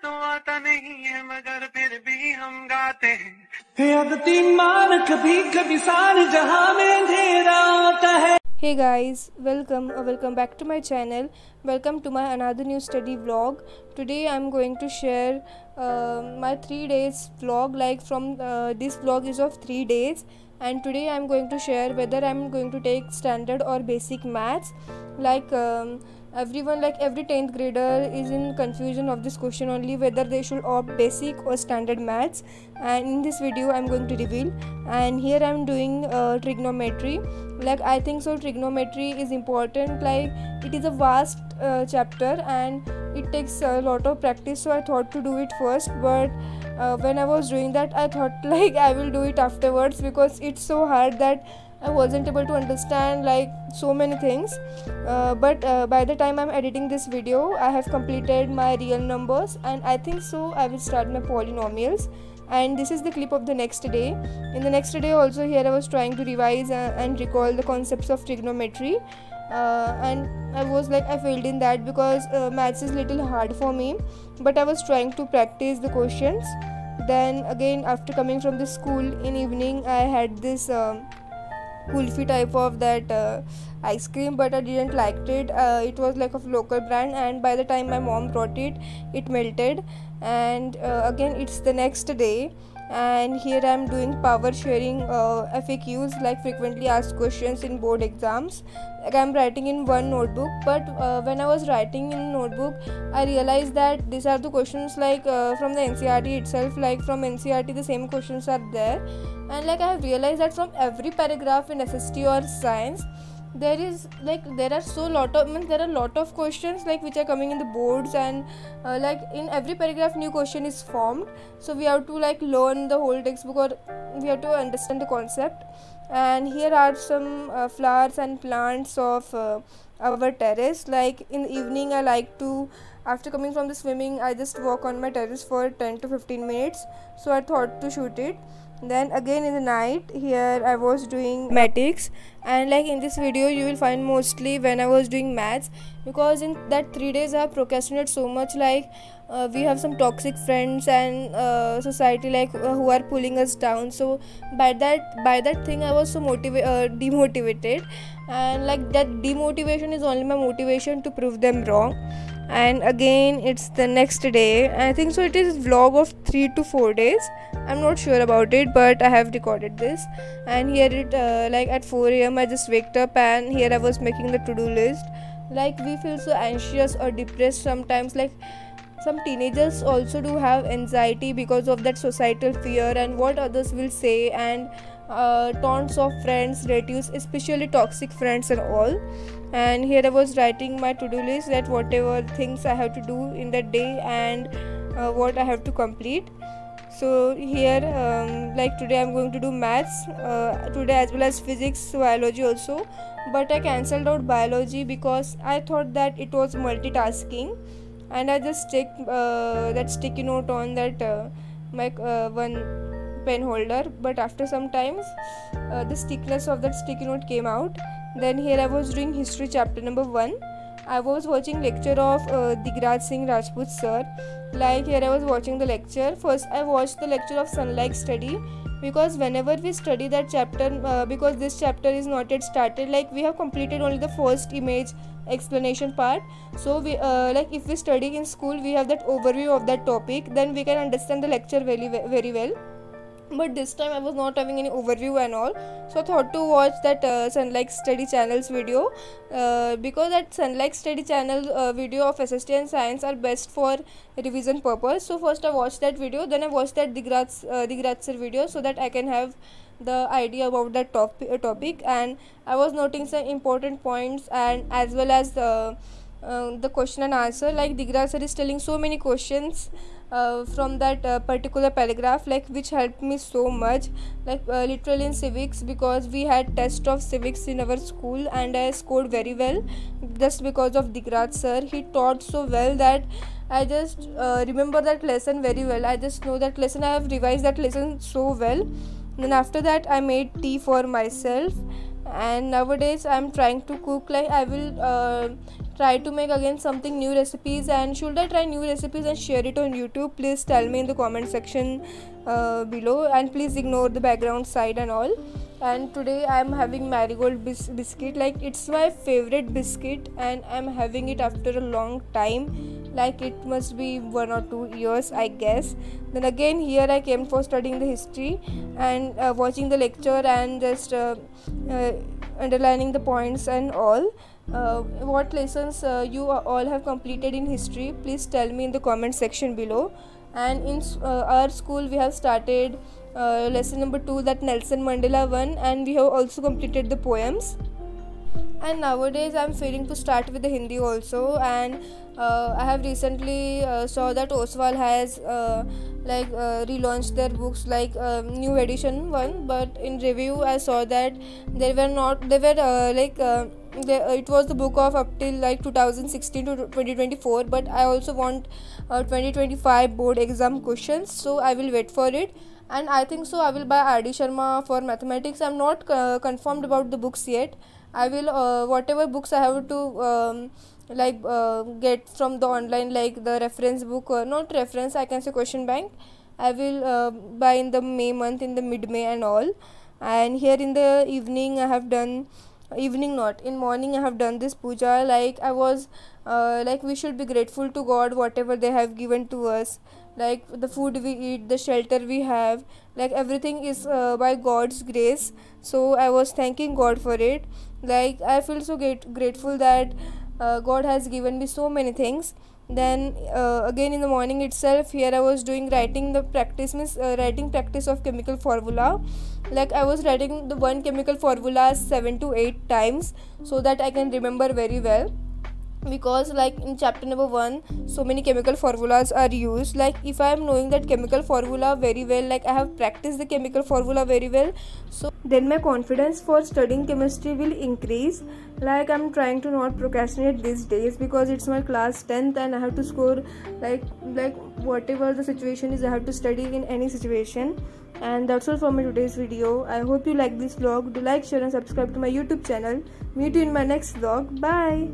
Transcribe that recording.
तो आता नहीं है मगर फिर भी हम गाते हैं। अगती मान कभी कभी सारे जहां में अंधेरा होता है। Hey guys, welcome back to my channel. Welcome to my another new study vlog. Today I'm going to share my 3 days vlog. Like from this vlog is of 3 days, and today I'm going to share whether I'm going to take standard or basic maths. Like everyone, like every 10th grader is in confusion of this question only, whether they should opt basic or standard maths. And in this video I'm going to reveal. And here I'm doing trigonometry. Like I think so trigonometry is important. Like it is a vast chapter and it takes a lot of practice, so I thought to do it first. But when I was doing that, I thought like I will do it afterwards, because it's so hard that I wasn't able to understand like so many things. But by the time I'm editing this video, I have completed my real numbers, and I think so I will start my polynomials. And this is the clip of the next day. In the next day also, here I was trying to revise and recall the concepts of trigonometry, and I failed in that because maths is little hard for me, but I was trying to practice the questions. Then again, after coming from the school in evening, I had this kulfi type of that ice cream, but I didn't like it. It was like of local brand, and by the time my mom brought it, it melted. And again it's the next day, and here I'm doing power sharing FAQs, like frequently asked questions in board exams. Like I'm writing in one notebook, but when I was writing in notebook, I realized that these are the questions like from the NCERT itself. Like from NCERT the same questions are there, and like I have realized that from every paragraph in SST or science, there are a lot of questions like which are coming in the boards, and like in every paragraph new question is formed, so we have to like learn the whole textbook, or we have to understand the concept. And here are some flowers and plants of our terrace. Like in the evening, I like to, after coming from the swimming, I just walk on my terrace for 10 to 15 minutes, so I thought to shoot it. Then again in the night, here I was doing mathematics, and like in this video you will find mostly when I was doing maths, because in that 3 days I have procrastinated so much. Like we have some toxic friends and society like who are pulling us down, so by that thing I was so demotivated, and like that demotivation is only my motivation to prove them wrong. And again it's the next day. I think so it is vlog of 3 to 4 days, I'm not sure about it, but I have recorded this. And here it like at 4 a.m. I just waked up, and here I was making the to-do list. Like we feel so anxious or depressed sometimes. Like some teenagers also do have anxiety because of that societal fear and what others will say, and taunts of friends, relatives, especially toxic friends and all. And here I was writing my to-do list, that whatever things I have to do in that day, and what I have to complete. So here like today I'm going to do maths today, as well as physics, biology also. But I cancelled out biology because I thought that it was multitasking, and I just take that sticky note on that my one pen holder. But after some times the thickness of that sticky note came out. Then here I was doing history chapter number 1. I was watching lecture of Digraj Singh Rajput sir. Like here I was watching the lecture. First I watched the lecture of sunlight study, because whenever we study that chapter, because this chapter is not yet started, like we have completed only the first image explanation part. So we like if we study in school, we have that overview of that topic, then we can understand the lecture very well. But this time I was not having any overview and all, so I thought to watch that Sunlight Study channel's video, because that Sunlight Study channel video of SST and science are best for revision purpose. So first I watched that video, then I watched that Digraj sir video, so that I can have the idea about that topic. And I was noting some important points, and as well as the question and answer. Like Digraj sir is telling so many questions from that particular paragraph, like which helped me so much. Like literally in civics, because we had test of civics in our school, and I scored very well just because of Digraj sir. He taught so well that I just remember that lesson very well. I just know that lesson, I have revised that lesson so well. Then after that I made tea for myself, and nowadays I'm trying to cook. Like I will try to make again something new recipes, and should I try new recipes and share it on YouTube? Please tell me in the comment section below, and please ignore the background side and all. And today I am having marigold biscuit, like it's my favorite biscuit and I'm having it after a long time, like it must be 1 or 2 years I guess. Then again here I came for studying the history and watching the lecture and just underlining the points and all. What lessons you all have completed in history, please tell me in the comment section below. And in our school we have started lesson number 2, that Nelson Mandela one, and we have also completed the poems. And nowadays I am feeling to start with the Hindi also, and I have recently saw that Oswal has relaunched their books, like new edition one, but in review I saw that it was the book of up till like 2016 to 2024, but I also want 2025 board exam questions, so I will wait for it. And I think so I will buy R.D. Sharma for mathematics. I'm not confirmed about the books yet. I will whatever books I have to get from the online, like the reference book, not reference, I can say question bank, I will buy in the May month, in the mid-May and all. And here in the evening I have done, in morning I have done this puja, like I was we should be grateful to God whatever they have given to us, like the food we eat, the shelter we have, like everything is by God's grace. So I was thanking God for it. Like I feel so grateful that God has given me so many things. Then again in the morning itself, here I was doing writing practice of chemical formula. Like I was writing the one chemical formula 7 to 8 times so that I can remember very well, because like in chapter number 1 so many chemical formulas are used. Like if I am knowing that chemical formula very well, like I have practiced the chemical formula very well, so then my confidence for studying chemistry will increase. Like I'm trying to not procrastinate these days, because it's my class 10th and I have to score, like whatever the situation is, I have to study in any situation. And that's all for my today's video. I hope you like this vlog. Do like, share and subscribe to my YouTube channel. Meet you in my next vlog. Bye.